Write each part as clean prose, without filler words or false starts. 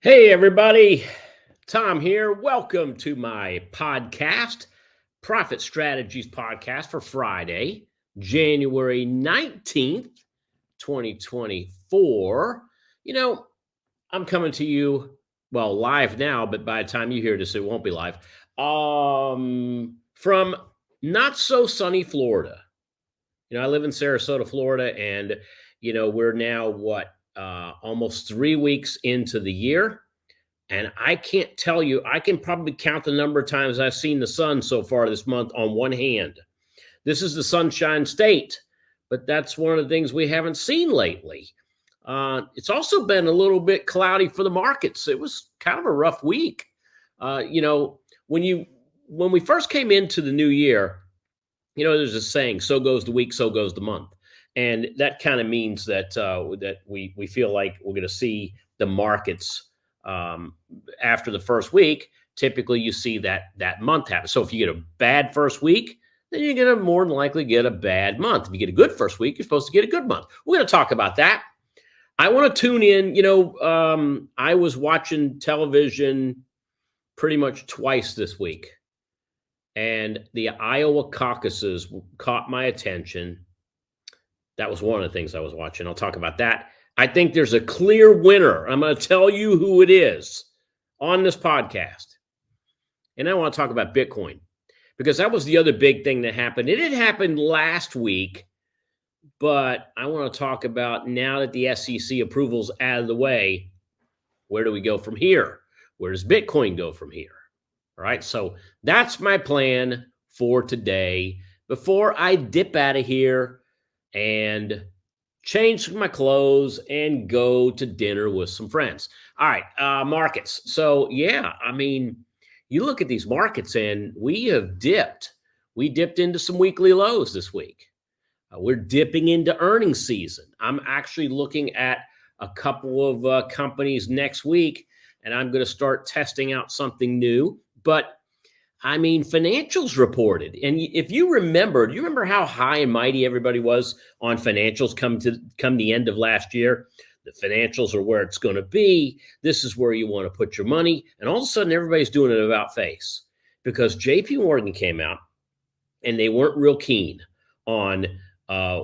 Hey, everybody. Tom here. Welcome to my podcast, Profit Strategies Podcast for Friday, January 19th, 2024. I'm coming to you, well, live now, but by the time you hear this, it won't be live, from not so sunny Florida. I live in Sarasota, Florida, and, we're now almost 3 weeks into the year. And I can't tell you, I can probably count the number of times I've seen the sun so far this month on one hand. This is the Sunshine State, but that's one of the things we haven't seen lately. It's also been a little bit cloudy for the markets. It was kind of a rough week. When we first came into the new year, there's a saying, so goes the week, so goes the month. And that kind of means that we feel like we're going to see the markets after the first week. Typically, you see that month happen. So if you get a bad first week, then you're going to more than likely get a bad month. If you get a good first week, you're supposed to get a good month. We're going to talk about that. I want to tune in. I was watching television pretty much twice this week, and the Iowa Caucuses caught my attention. That was one of the things I was watching. I'll talk about that. I think there's a clear winner. I'm going to tell you who it is on this podcast. And I want to talk about Bitcoin, because that was the other big thing that happened. It had happened last week, but I want to talk about, now that the SEC approval's out of the way, where do we go from here? Where does Bitcoin go from here? All right, so that's my plan for today. Before I dip out of here and change my clothes and go to dinner with some friends. All right, markets. So, you look at these markets and we have dipped. We dipped into some weekly lows this week. We're dipping into earnings season. I'm actually looking at a couple of companies next week, and I'm going to start testing out something new. But financials reported. And if you remember, do you remember how high and mighty everybody was on financials come the end of last year? The financials are where it's going to be. This is where you want to put your money. And all of a sudden, everybody's doing it about face, because JP Morgan came out and they weren't real keen on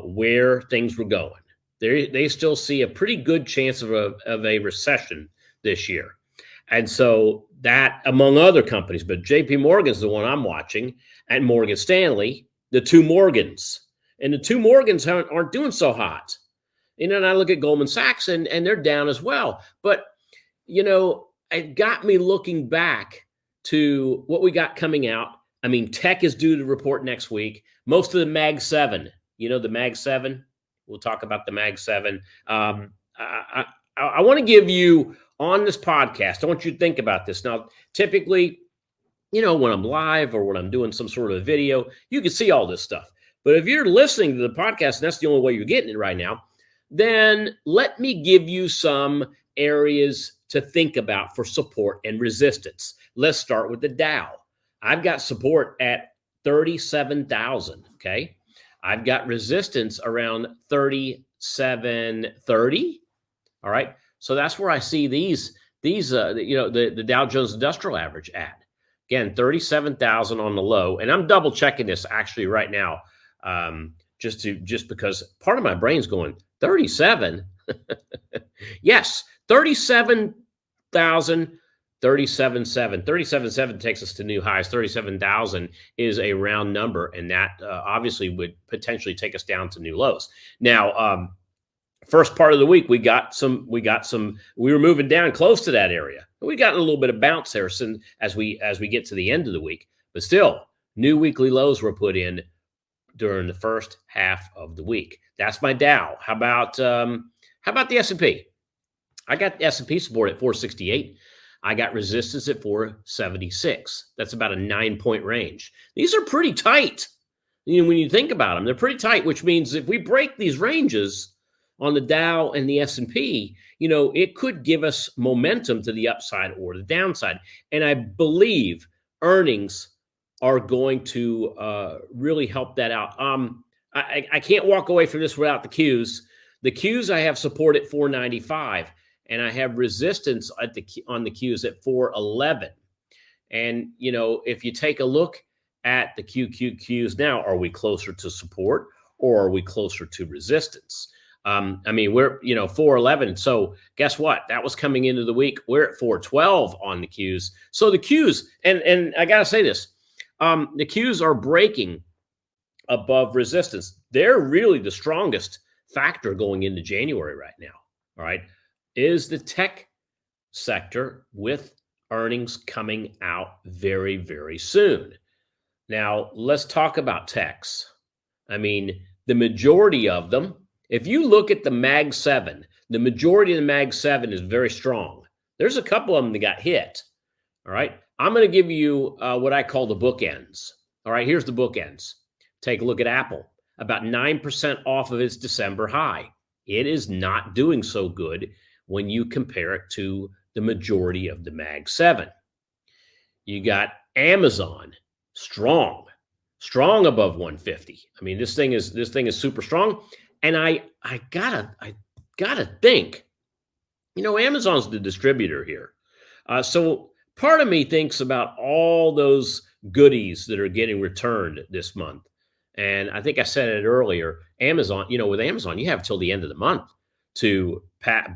where things were going. They still see a pretty good chance of a recession this year. And so that, among other companies, but JP Morgan's the one I'm watching, and Morgan Stanley, the two Morgans. And the two Morgans aren't doing so hot. And I look at Goldman Sachs, and they're down as well. But, it got me looking back to what we got coming out. Tech is due to report next week. Most of the Mag 7, the Mag 7. We'll talk about the Mag 7. I want to give you, on this podcast, I want you to think about this. Now, typically, when I'm live or when I'm doing some sort of a video, you can see all this stuff. But if you're listening to the podcast and that's the only way you're getting it right now, then let me give you some areas to think about for support and resistance. Let's start with the Dow. I've got support at 37,000, okay? I've got resistance around 3730, all right? So that's where I see the Dow Jones Industrial Average at. Again, 37,000 on the low. And I'm double checking this actually right now, just because part of my brain's going, 37? Yes, 37,000, 37.7. 37.7 takes us to new highs. 37,000 is a round number, and that obviously would potentially take us down to new lows. Now, first part of the week, we were moving down close to that area. We got a little bit of bounce there as we get to the end of the week, but still new weekly lows were put in during the first half of the week. That's my Dow. How about the S&P? I got the S&P support at 468. I got resistance at 476. That's about a 9-point range. These are pretty tight. When you think about them, they're pretty tight, which means if we break these ranges on the Dow and the S&P, it could give us momentum to the upside or the downside. And I believe earnings are going to really help that out. I can't walk away from this without the Qs. The Qs I have support at 495. and I have resistance on the Qs at 411. And, if you take a look at the QQQs now, are we closer to support or are we closer to resistance? We're, 411. So guess what? That was coming into the week. We're at 412 on the Qs. So the Qs, and I got to say this, the Qs are breaking above resistance. They're really the strongest factor going into January right now. All right. Is the tech sector with earnings coming out very, very soon. Now, let's talk about techs. The majority of them, if you look at the Mag 7, the majority of the Mag 7 is very strong. There's a couple of them that got hit. All right. I'm going to give you what I call the bookends. All right. Here's the bookends. Take a look at Apple, about 9% off of its December high. It is not doing so good when you compare it to the majority of the Mag 7. You got Amazon, strong above 150. This thing is super strong. And I gotta think, Amazon's the distributor here. So part of me thinks about all those goodies that are getting returned this month. And I think I said it earlier, Amazon, with Amazon, you have till the end of the month to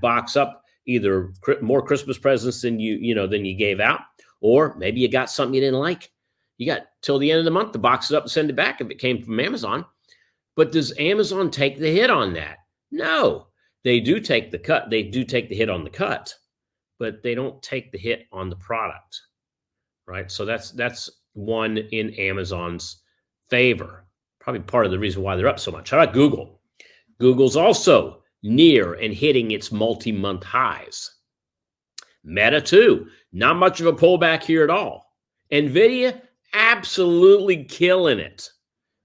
box up either more Christmas presents than you gave out, or maybe you got something you didn't like. You got till the end of the month to box it up and send it back if it came from Amazon. But does Amazon take the hit on that? No, they do take the cut. They do take the hit on the cut, but they don't take the hit on the product, right? So that's one in Amazon's favor. Probably part of the reason why they're up so much. How about Google? Google's also near and hitting its multi-month highs. Meta too, not much of a pullback here at all. NVIDIA, absolutely killing it.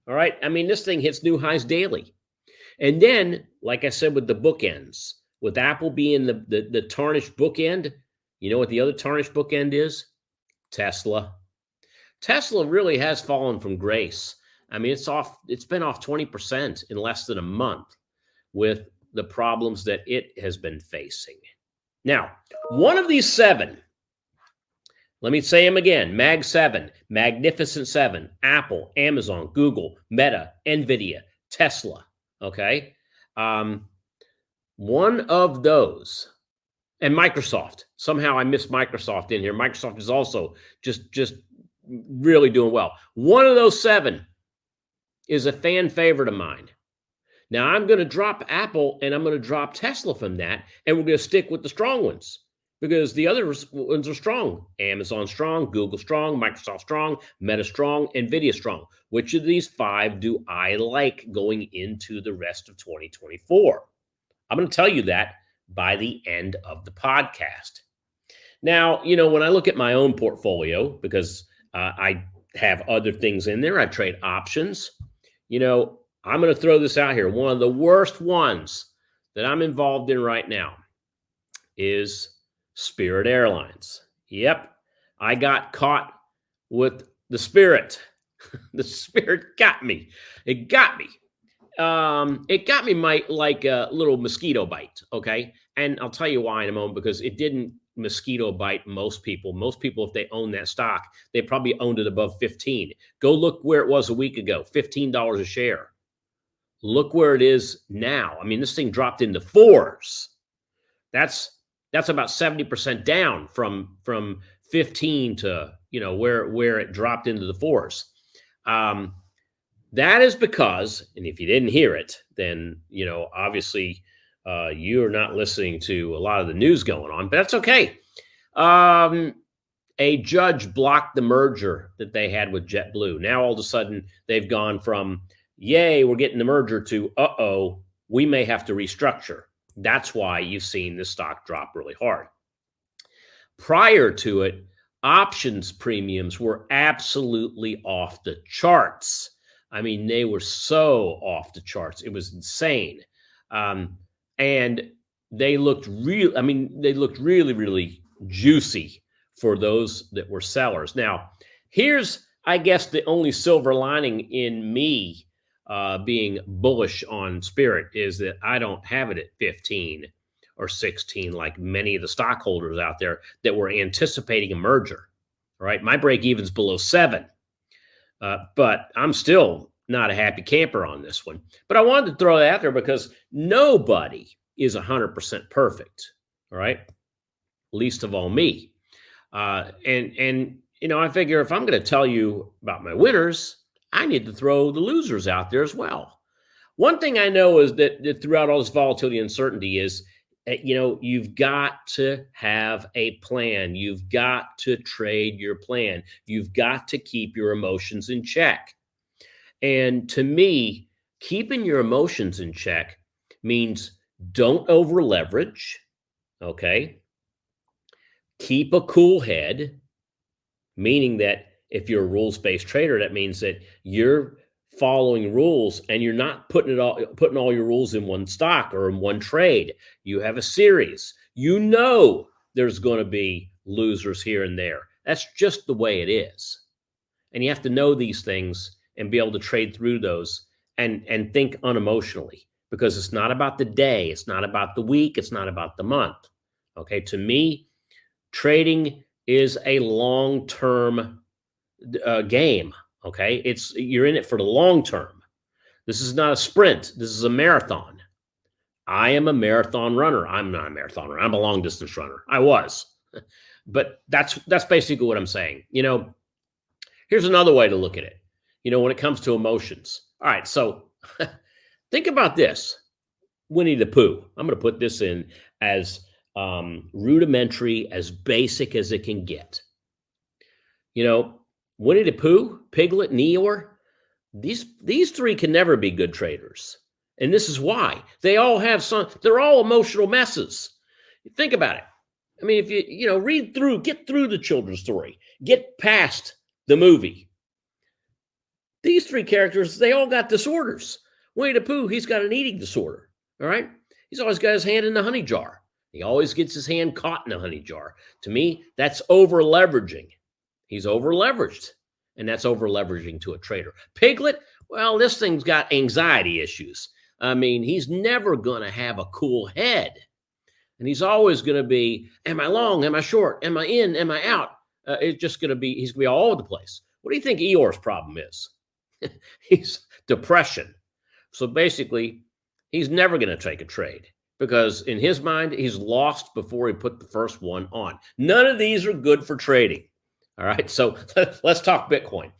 All right, this thing hits new highs daily. And then, like I said, with the bookends, with Apple being the tarnished bookend, you know what the other tarnished bookend is? Tesla. Tesla really has fallen from grace. It's been off 20% in less than a month with the problems that it has been facing. Now, one of these seven, let me say them again, Mag 7, Magnificent 7, Apple, Amazon, Google, Meta, NVIDIA, Tesla, okay? One of those, and Microsoft, somehow I missed Microsoft in here. Microsoft is also just really doing well. One of those seven is a fan favorite of mine. Now, I'm going to drop Apple and I'm going to drop Tesla from that, and we're going to stick with the strong ones because the other ones are strong. Amazon strong, Google strong, Microsoft strong, Meta strong, NVIDIA strong. Which of these five do I like going into the rest of 2024? I'm going to tell you that by the end of the podcast. Now, when I look at my own portfolio, because I have other things in there, I trade options, I'm going to throw this out here. One of the worst ones that I'm involved in right now is Spirit Airlines. Yep, I got caught with the Spirit. The Spirit got me. It got me. It got me like a little mosquito bite, okay? And I'll tell you why in a moment, because it didn't mosquito bite most people. Most people, if they own that stock, they probably owned it above 15. Go look where it was a week ago, $15 a share. Look where it is now. This thing dropped into fours. That's about 70% down from 15 to where it dropped into the fours. That is because, and if you didn't hear it, then obviously you're not listening to a lot of the news going on, but that's okay. A judge blocked the merger that they had with JetBlue. Now all of a sudden they've gone from yay, we're getting the merger to uh-oh, we may have to restructure. That's why you've seen the stock drop really hard. Prior to it, options premiums were absolutely off the charts. They were so off the charts. It was insane. And they looked really, really juicy for those that were sellers. Now, here's, I guess, the only silver lining in me being bullish on Spirit is that I don't have it at 15 or 16, like many of the stockholders out there that were anticipating a merger. All right. My break even's below 7. But I'm still not a happy camper on this one. But I wanted to throw that out there because nobody is 100% perfect. All right. Least of all me. And I figure if I'm going to tell you about my winners, I need to throw the losers out there as well. One thing I know is that throughout all this volatility and uncertainty is, you've got to have a plan. You've got to trade your plan. You've got to keep your emotions in check. And to me, keeping your emotions in check means don't over leverage. Okay. Keep a cool head, meaning that if you're a rules-based trader, that means that you're following rules and you're not putting all your rules in one stock or in one trade. You have a series. There's going to be losers here and there. That's just the way it is. And you have to know these things and be able to trade through those and think unemotionally, because it's not about the day, it's not about the week, it's not about the month. Okay, to me, trading is a long-term game. Okay, you're in it for the long term. This is not a sprint. This is a marathon. I am a marathon runner. I'm not a marathon runner. I'm a long distance runner. I was, but that's basically what I'm saying. Here's another way to look at it. When it comes to emotions. All right, so think about this. Winnie the Pooh. I'm going to put this in as rudimentary, as basic as it can get. Winnie the Pooh, Piglet, and Eeyore, these three can never be good traders. And this is why. They're all emotional messes. Think about it. I mean, if you get through the children's story, get past the movie. These three characters, they all got disorders. Winnie the Pooh, he's got an eating disorder. All right. He's always got his hand in the honey jar. He always gets his hand caught in a honey jar. To me, that's over leveraging. He's over leveraged, and that's over leveraging to a trader. Piglet, well, this thing's got anxiety issues. I mean, he's never going to have a cool head, and he's always going to be, am I long? Am I short? Am I in? Am I out? He's going to be all over the place. What do you think Eeyore's problem is? He's depression. So basically, he's never going to take a trade because in his mind, he's lost before he put the first one on. None of these are good for trading. All right, so let's talk Bitcoin.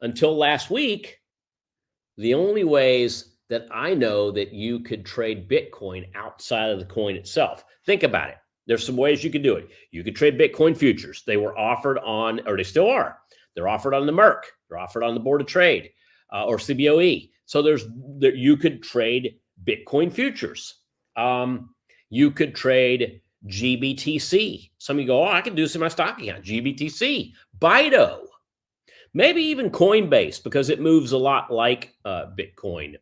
Until last week, the only ways that I know that you could trade Bitcoin outside of the coin itself. Think about it. There's some ways you could do it. You could trade Bitcoin futures. They were offered on, or they still are. They're offered on the Merc. They're offered on the Board of Trade or CBOE. So you could trade Bitcoin futures. You could trade GBTC. Some of you go, I can do this in my stock account. GBTC, Bido, maybe even Coinbase, because it moves a lot like Bitcoin.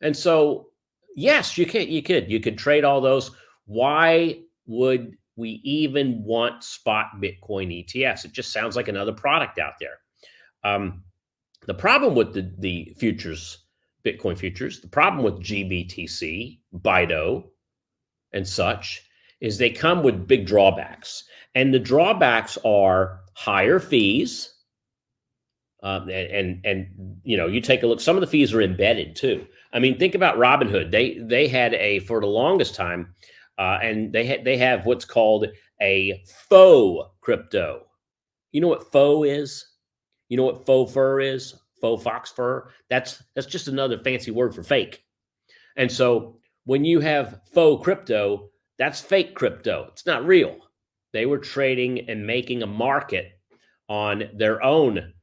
And so, yes, you could trade all those. Why would we even want spot Bitcoin ETFs? It just sounds like another product out there. The problem with the futures, Bitcoin futures, the problem with GBTC, Bido, and such, is they come with big drawbacks. And the drawbacks are higher fees. You take a look, some of the fees are embedded too. I mean, think about Robinhood. They had for the longest time, and they have what's called a faux crypto. You know what faux is? You know what faux fur is? Faux fox fur? That's just another fancy word for fake. And so when you have faux crypto, that's fake crypto. It's not real. They were trading and making a market on their own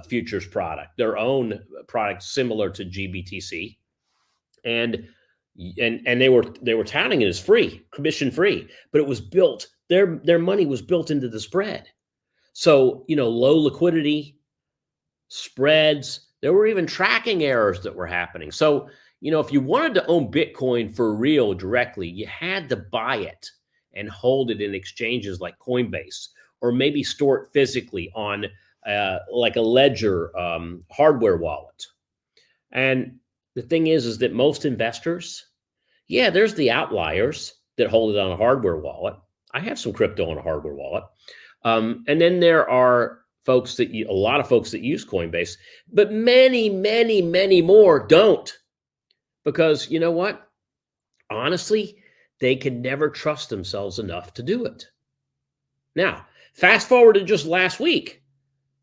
futures product, their own product similar to GBTC, and they were touting it as free, commission free, but it was built. Their money was built into the spread. So low liquidity, spreads. There were even tracking errors that were happening. So if you wanted to own Bitcoin for real directly, you had to buy it and hold it in exchanges like Coinbase, or maybe store it physically on like a Ledger hardware wallet. And the thing is that most investors, Yeah, there's the outliers that hold it on a hardware wallet. I have some crypto on a hardware wallet. And then there are a lot of folks that use Coinbase, but many, many, many more don't. Because you know what? Honestly, they can never trust themselves enough to do it. Now, fast forward to just last week,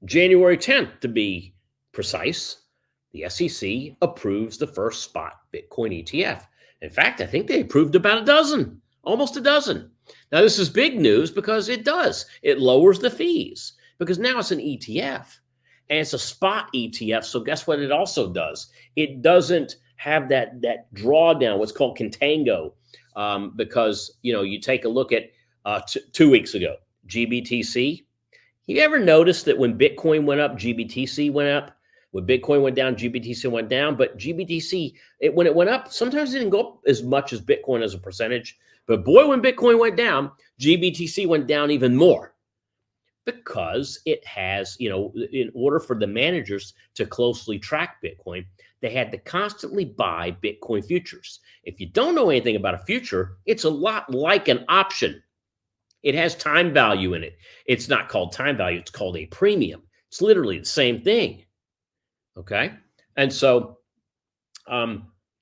January 10th to be precise, the SEC approves the first spot Bitcoin ETF. In fact, I think they approved about a dozen, almost a dozen. Now, this is big news because it does. It lowers the fees because now it's an ETF and it's a spot ETF. So guess what it also does? It doesn't have that drawdown, what's called contango, because you take a look at 2 weeks ago, GBTC. You ever notice that when Bitcoin went up, GBTC went up? When Bitcoin went down, GBTC went down. But GBTC, when it went up, sometimes it didn't go up as much as Bitcoin as a percentage. But boy, when Bitcoin went down, GBTC went down even more. Because it has, in order for the managers to closely track Bitcoin, they had to constantly buy Bitcoin futures. If you don't know anything about a future, it's a lot like an option. It has time value in it. It's not called time value. It's called a premium. It's literally the same thing. Okay. And so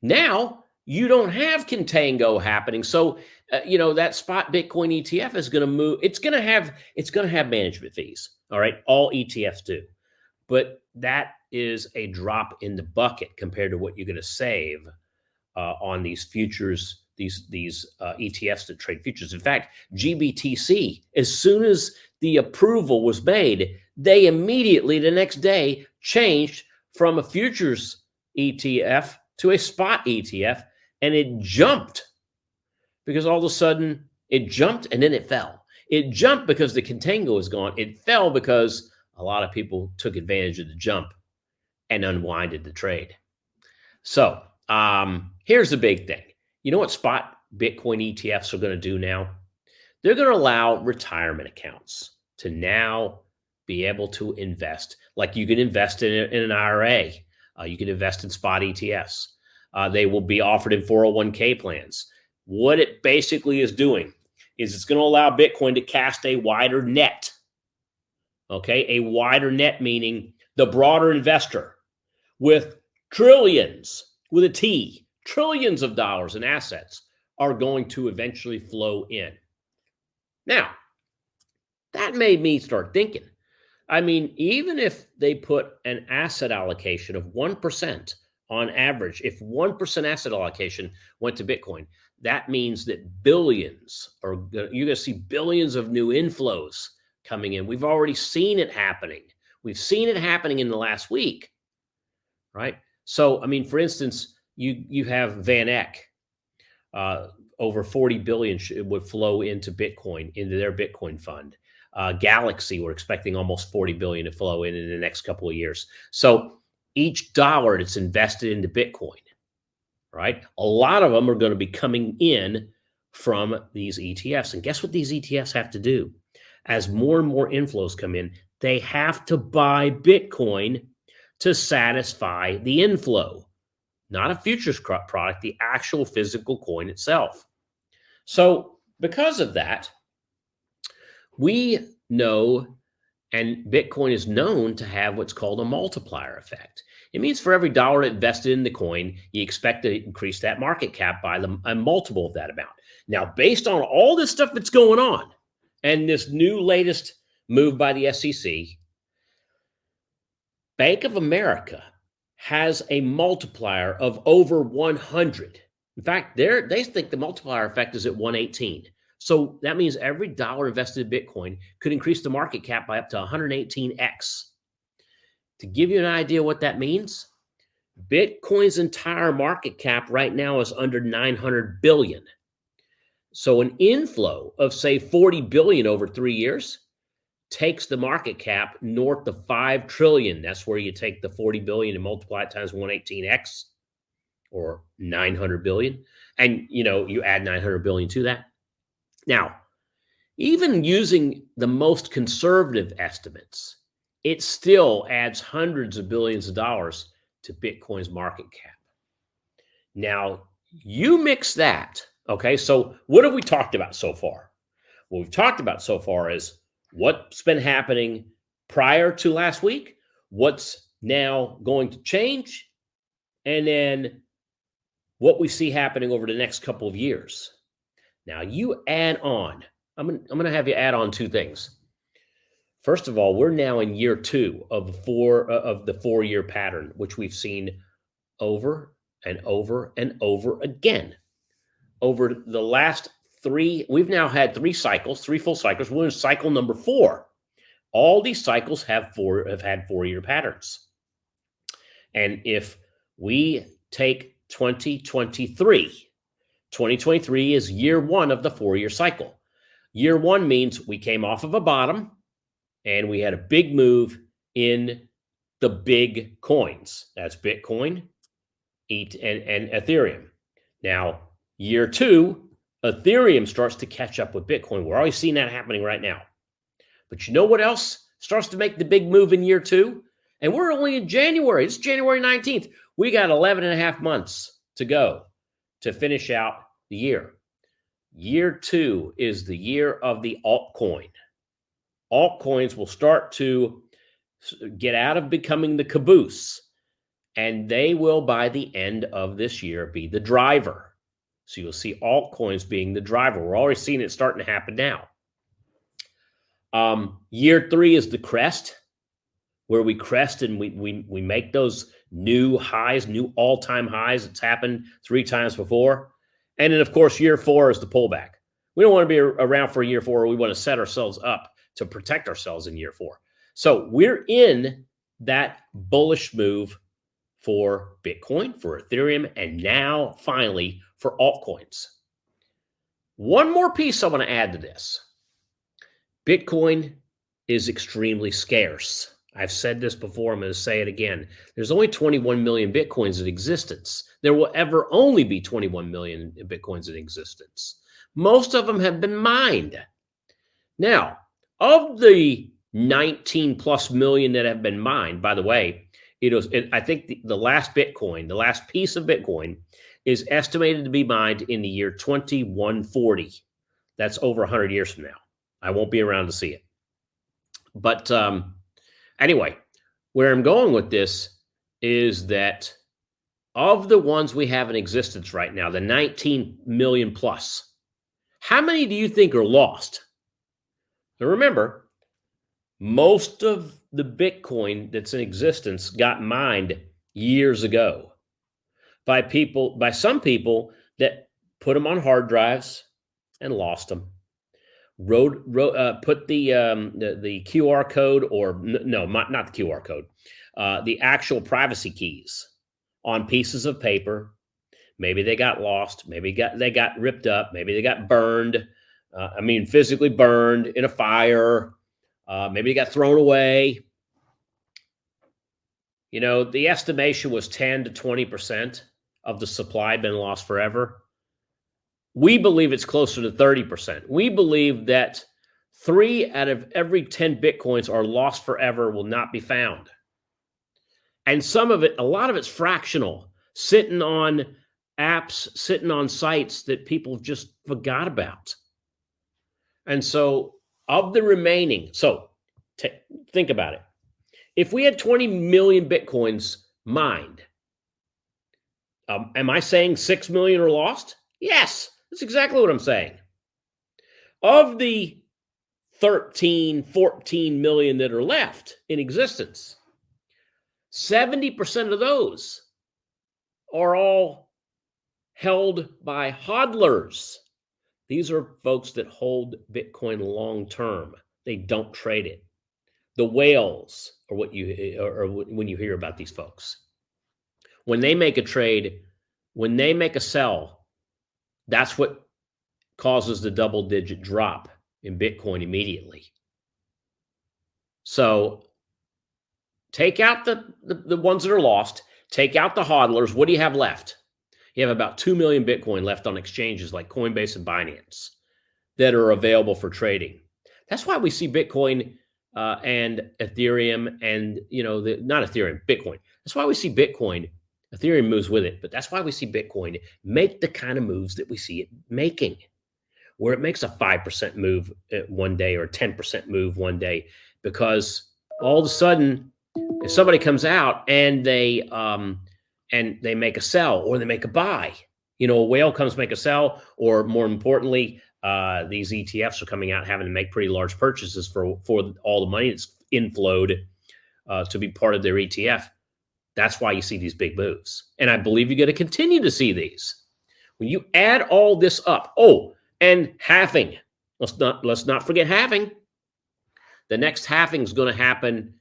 now you don't have contango happening. So, that spot Bitcoin ETF is going to move. It's going to have management fees. All right. All ETFs do. But that is a drop in the bucket compared to what you're going to save on these futures, these ETFs that trade futures. In fact, GBTC, as soon as the approval was made, they immediately the next day changed from a futures ETF to a spot ETF, and it jumped because all of a sudden it jumped and then it fell. It jumped because the contango is gone. It fell because a lot of people took advantage of the jump and unwinded the trade. So here's the big thing. You know what spot Bitcoin ETFs are going to do now? They're going to allow retirement accounts to now be able to invest. Like you can invest in an IRA. You can invest in spot ETFs. They will be offered in 401k plans. What it basically is doing is it's going to allow Bitcoin to cast a wider net. Okay, a wider net meaning the broader investor with trillions, with a T, trillions of dollars in assets are going to eventually flow in. Now, that made me start thinking. I mean, even if they put an asset allocation of 1% on average, if 1% asset allocation went to Bitcoin, that means that you're going to see billions of new inflows coming in. We've already seen it happening. We've seen it happening in the last week, right? So, I mean, for instance, you have Van Eck, over 40 billion would flow into Bitcoin, into their Bitcoin fund. Galaxy, we're expecting almost 40 billion to flow in the next couple of years. So each dollar that's invested into Bitcoin, right? A lot of them are going to be coming in from these ETFs. And guess what these ETFs have to do? As more and more inflows come in, they have to buy Bitcoin to satisfy the inflow, not a futures product, the actual physical coin itself. So because of that, we know, and Bitcoin is known to have what's called a multiplier effect. It means for every dollar invested in the coin, you expect to increase that market cap by a multiple of that amount. Now, based on all this stuff that's going on and this new latest move by the SEC, Bank of America has a multiplier of over 100. In fact, they think the multiplier effect is at 118. So that means every dollar invested in Bitcoin could increase the market cap by up to 118x. To give you an idea what that means, Bitcoin's entire market cap right now is under 900 billion. So an inflow of, say, 40 billion over 3 years takes the market cap north of 5 trillion. That's where you take the 40 billion and multiply it times 118x, or 900 billion. And, you add 900 billion to that. Now, even using the most conservative estimates, it still adds hundreds of billions of dollars to Bitcoin's market cap. Now, You mix that. Okay. So what have we talked about so far? What we've talked about so far is what's been happening prior to last week, what's now going to change, and then what we see happening over the next couple of years. Now you add on, I'm going to have you add on two things. First of all, we're now in year 2 of the 4-year pattern, which we've seen over and over and over again. Over the last 3, we've now had 3 cycles, 3 full cycles. We're in cycle number 4. All these cycles have had 4-year patterns. And if we take 2023 is year 1 of the 4-year cycle. Year 1 means we came off of a bottom and we had a big move in the big coins. That's Bitcoin, ETH, and Ethereum. Now, year 2, Ethereum starts to catch up with Bitcoin. We're already seeing that happening right now. But you know what else starts to make the big move in year 2? And we're only in January. It's January 19th. We got 11 and a half months to go to finish out the year. Year 2 is the year of the altcoin. Altcoins will start to get out of becoming the caboose, and they will, by the end of this year, be the driver. So you'll see altcoins being the driver. We're already seeing it starting to happen now. Year 3 is the crest, where we crest and we make those new highs, new all-time highs. It's happened 3 times before. And then, of course, year 4 is the pullback. We don't want to be around for year 4. We want to set ourselves up to protect ourselves in year 4. So we're in that bullish move for Bitcoin, for Ethereum, and now finally for altcoins. One more piece I want to add to this. Bitcoin is extremely scarce. I've said this before. I'm going to say it again. There's only 21 million Bitcoins in existence. There will ever only be 21 million Bitcoins in existence. Most of them have been mined. Now, of the 19 plus million that have been mined, by the way, I think the last Bitcoin, the last piece of Bitcoin is estimated to be mined in the year 2140. That's over 100 years from now. I won't be around to see it. But anyway, where I'm going with this is that of the ones we have in existence right now, the 19 million plus, how many do you think are lost? Now remember, most of the Bitcoin that's in existence got mined years ago by some people that put them on hard drives and lost them. Put the QR code, or no, not the QR code, the actual privacy keys on pieces of paper. Maybe they got lost. Maybe they got ripped up. Maybe they got burned. Physically burned in a fire. Maybe they got thrown away. You know, the estimation was 10 to 20% of the supply been lost forever. We believe it's closer to 30%. We believe that 3 out of every 10 Bitcoins are lost forever, will not be found. And a lot of it's fractional, sitting on apps, sitting on sites that people just forgot about. And so of the remaining, think about it. If we had 20 million Bitcoins mined, am I saying 6 million are lost? Yes, that's exactly what I'm saying. Of the 13, 14 million that are left in existence, 70% of those are all held by hodlers. These are folks that hold Bitcoin long term. They don't trade it. The whales are when you hear about these folks. When they make a trade, when they make a sell, that's what causes the double-digit drop in Bitcoin immediately. So take out the ones that are lost, take out the hodlers. What do you have left? You have about 2 million Bitcoin left on exchanges like Coinbase and Binance that are available for trading. That's why we see Bitcoin and Ethereum and, not Ethereum, Bitcoin. That's why we see Bitcoin Ethereum moves with it, but that's why we see Bitcoin make the kind of moves that we see it making, where it makes a 5% move one day or a 10% move one day, because all of a sudden, if somebody comes out and they make a sell or they make a buy, a whale comes make a sell, or more importantly, these ETFs are coming out having to make pretty large purchases for all the money that's inflowed to be part of their ETF. That's why you see these big moves. And I believe you're going to continue to see these. When you add all this up, and halving. Let's not forget halving. The next halving is going to happen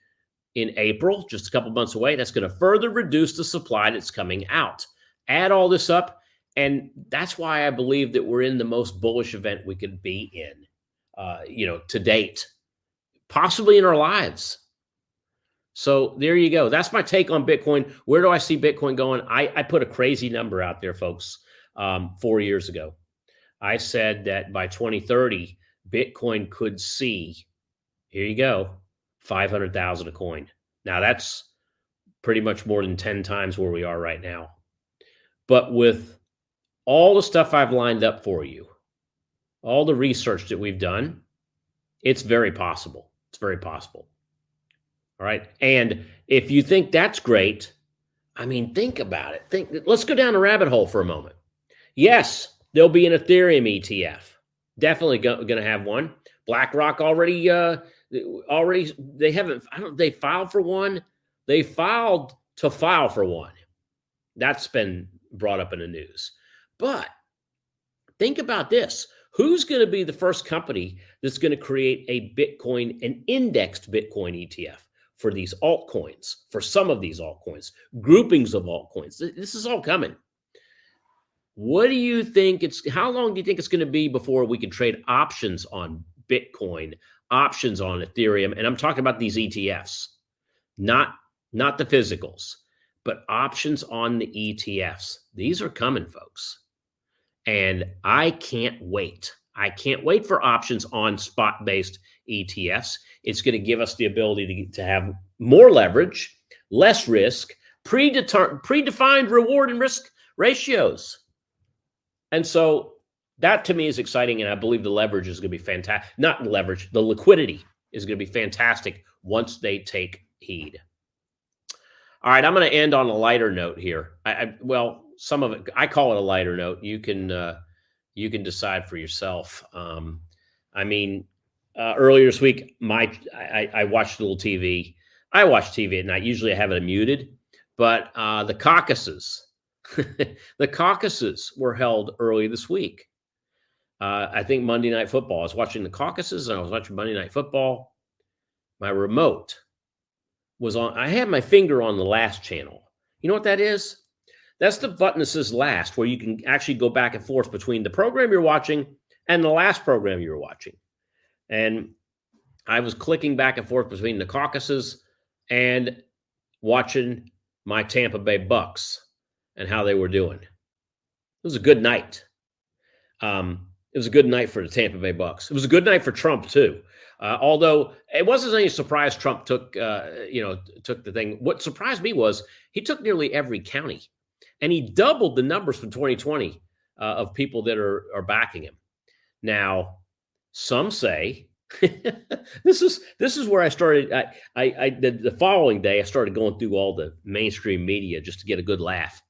in April, just a couple months away. That's going to further reduce the supply that's coming out. Add all this up, and that's why I believe that we're in the most bullish event we could be in, to date, possibly in our lives. So there you go. That's my take on Bitcoin. Where do I see Bitcoin going? I put a crazy number out there, folks, 4 years ago. I said that by 2030, Bitcoin could see, here you go, 500,000 a coin. Now that's pretty much more than 10 times where we are right now. But with all the stuff I've lined up for you, all the research that we've done, it's very possible. It's very possible. All right. And if you think that's great, think about it. Let's go down a rabbit hole for a moment. Yes, there'll be an Ethereum ETF. Definitely going to have one. BlackRock already, they haven't, they filed for one. They filed to file for one. That's been brought up in the news. But think about this. Who's going to be the first company that's going to create an indexed Bitcoin ETF for these altcoins, for some of these altcoins, groupings of altcoins? This is all coming. What do you think how long do you think it's going to be before we can trade options on Bitcoin, options on Ethereum? And I'm talking about these ETFs, not the physicals, but options on the ETFs. These are coming, folks. And I can't wait. I can't wait for options on spot-based ETFs. It's going to give us the ability to have more leverage, less risk, predefined reward and risk ratios. And so that to me is exciting, and I believe the leverage is going to be fantastic. Not leverage, the liquidity is going to be fantastic once they take heed. All right, I'm going to end on a lighter note here. Some of it, I call it a lighter note. You can decide for yourself. Earlier this week, I watched a little TV. I watch TV at night. Usually I have it muted, but the caucuses, the caucuses were held early this week. I think Monday Night Football. I was watching the caucuses and I was watching Monday Night Football. My remote was on. I had my finger on the last channel. You know what that is? That's the button that says last, where you can actually go back and forth between the program you're watching and the last program you were watching. And I was clicking back and forth between the caucuses and watching my Tampa Bay Bucks and how they were doing. It was a good night. It was a good night for the Tampa Bay Bucks. It was a good night for Trump too. Although it wasn't any surprise Trump took the thing. What surprised me was he took nearly every county, and he doubled the numbers from 2020 of people that are backing him. Now, some say this is where I started. The following day I started going through all the mainstream media just to get a good laugh.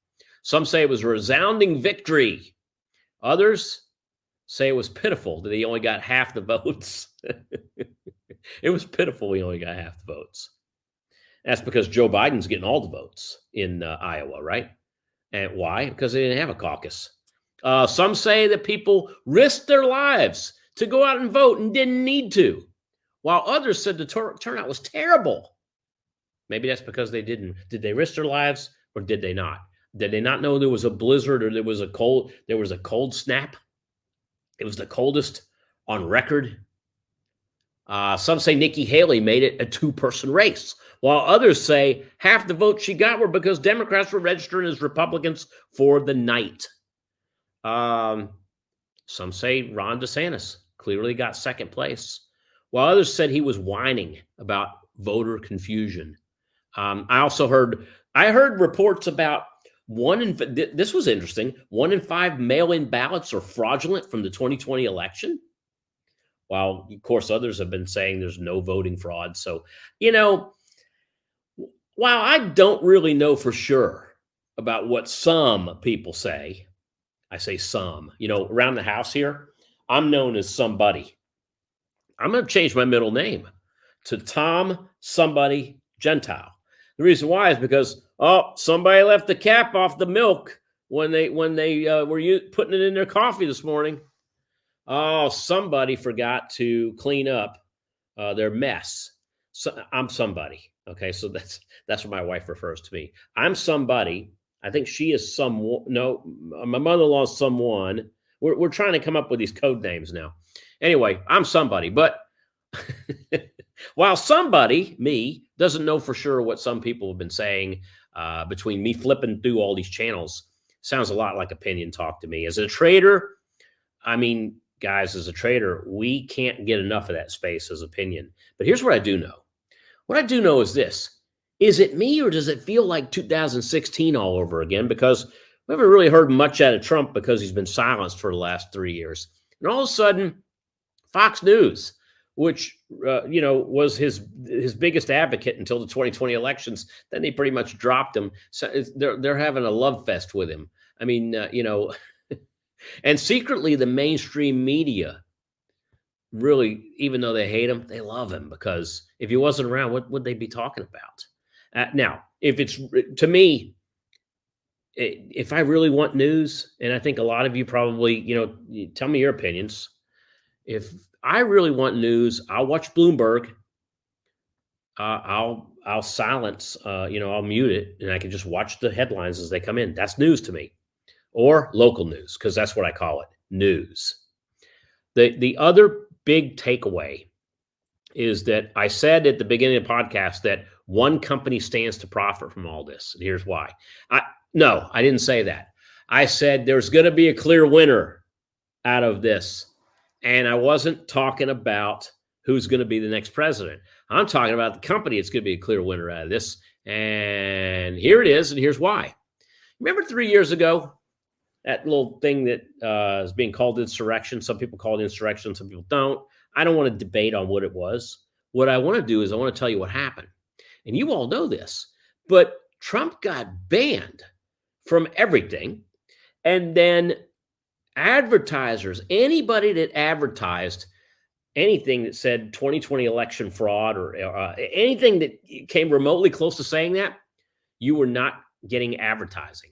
Some say it was a resounding victory. Others say it was pitiful that he only got half the votes. It was pitiful he only got half the votes. That's because Joe Biden's getting all the votes in Iowa, right? And why? Because they didn't have a caucus. Some say that people risked their lives to go out and vote and didn't need to, while others said the turnout was terrible. Maybe that's because they didn't. Did they risk their lives or did they not? Did they not know there was a blizzard or there was a cold snap? It was the coldest on record. Some say Nikki Haley made it a two-person race, while others say half the votes she got were because Democrats were registering as Republicans for the night. Some say Ron DeSantis clearly got second place, while others said he was whining about voter confusion. I heard reports about This was interesting. 1 in 5 mail-in ballots are fraudulent from the 2020 election. While, of course, others have been saying there's no voting fraud. So, while I don't really know for sure about what some people say, I say some, around the house here, I'm known as somebody. I'm going to change my middle name to Tom somebody Gentile. The reason why is because, somebody left the cap off the milk when they were putting it in their coffee this morning. Oh, somebody forgot to clean up their mess. So I'm somebody. Okay, so that's what my wife refers to me. I'm somebody. I think she is someone. No, my mother-in-law is someone. We're trying to come up with these code names now. Anyway, I'm somebody, but while somebody, me, doesn't know for sure what some people have been saying between me flipping through all these channels, sounds a lot like opinion talk to me. As a trader, I mean, guys, as a trader, we can't get enough of that space as opinion. But here's what I do know. What I do know is this. Is it me, or does it feel like 2016 all over again? Because we haven't really heard much out of Trump because he's been silenced for the last 3 years. And all of a sudden, Fox News, which was his biggest advocate until the 2020 elections, then they pretty much dropped him. So they're having a love fest with him. I mean, and secretly the mainstream media really, even though they hate him, they love him, because if he wasn't around, what would they be talking about? Now, if it's, to me, if I really want news, and I think a lot of you probably, tell me your opinions. If I really want news, I'll watch Bloomberg. I'll silence, I'll mute it, and I can just watch the headlines as they come in. That's news to me. Or local news, because that's what I call it, news. The other big takeaway is that I said at the beginning of the podcast that one company stands to profit from all this. And here's why. No, I didn't say that. I said there's going to be a clear winner out of this. And I wasn't talking about who's going to be the next president. I'm talking about the company that's going to be a clear winner out of this. And here it is, and here's why. Remember 3 years ago, that little thing that is being called insurrection? Some people call it insurrection, some people don't. I don't want to debate on what it was. What I want to do is I want to tell you what happened. And you all know this, but Trump got banned from everything. And then advertisers, anybody that advertised anything that said 2020 election fraud or anything that came remotely close to saying that, you were not getting advertising.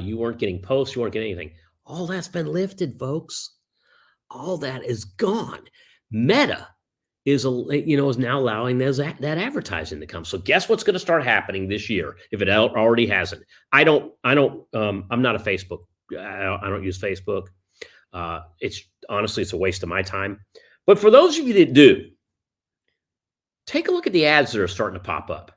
You weren't getting posts. You weren't getting anything. All that's been lifted, folks. All that is gone. Meta is now allowing that advertising to come. So guess what's going to start happening this year if it already hasn't? I'm not a Facebook. I don't use Facebook. It's a waste of my time. But for those of you that do, take a look at the ads that are starting to pop up,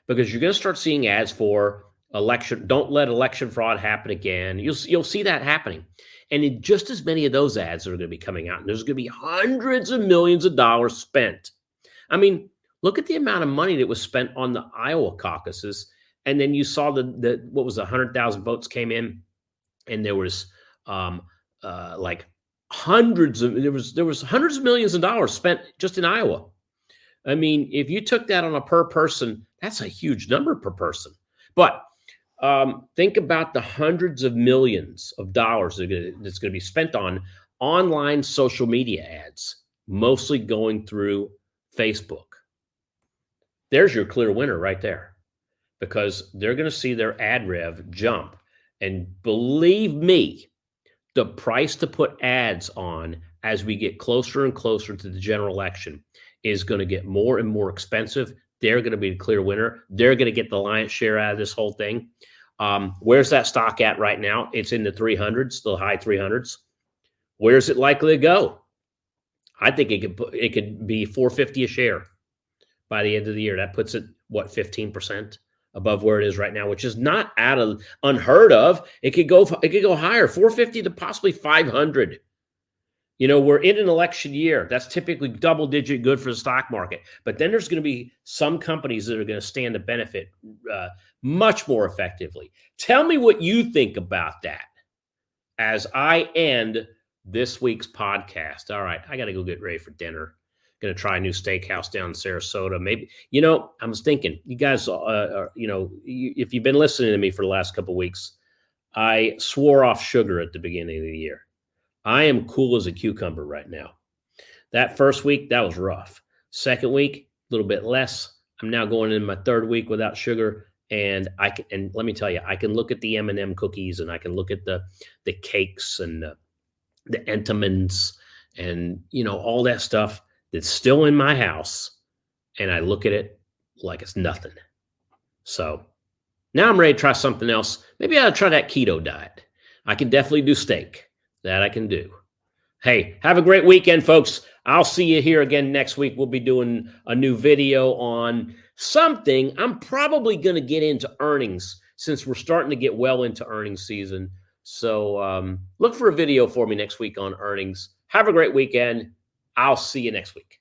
because you're going to start seeing ads for election. Don't let election fraud happen again. You'll see that happening. And in just as many of those ads that are going to be coming out, and there's going to be hundreds of millions of dollars spent. I mean, look at the amount of money that was spent on the Iowa caucuses. And then you saw what was 100,000 votes came in, and there was like hundreds of millions of dollars spent just in Iowa. I mean, if you took that on a per person, that's a huge number per person. But think about the hundreds of millions of dollars that's going to be spent on online social media ads, mostly going through Facebook. There's your clear winner right there, because they're going to see their ad rev jump. And believe me, the price to put ads on as we get closer and closer to the general election is going to get more and more expensive. They're going to be the clear winner. They're going to get the lion's share out of this whole thing. Where's that stock at right now? It's in the 300s, the high 300s. Where's it likely to go? I think it could be $4.50 a share by the end of the year. That puts it, 15% above where it is right now, which is not unheard of. It could go higher, $4.50 to possibly $500. We're in an election year. That's typically double digit good for the stock market. But then there's going to be some companies that are going to stand to benefit much more effectively. Tell me what you think about that as I end this week's podcast. All right, I got to go get ready for dinner. Going to try a new steakhouse down in Sarasota. Maybe, I was thinking, you guys, if you've been listening to me for the last couple of weeks, I swore off sugar at the beginning of the year. I am cool as a cucumber right now. That first week, that was rough. Second week, a little bit less. I'm now going in my third week without sugar. And let me tell you, I can look at the M&M cookies, and I can look at the cakes and the Entenmann's and, all that stuff that's still in my house. And I look at it like it's nothing. So now I'm ready to try something else. Maybe I'll try that keto diet. I can definitely do steak. That I can do. Hey, have a great weekend, folks. I'll see you here again next week. We'll be doing a new video on something. I'm probably going to get into earnings since we're starting to get well into earnings season. So look for a video for me next week on earnings. Have a great weekend. I'll see you next week.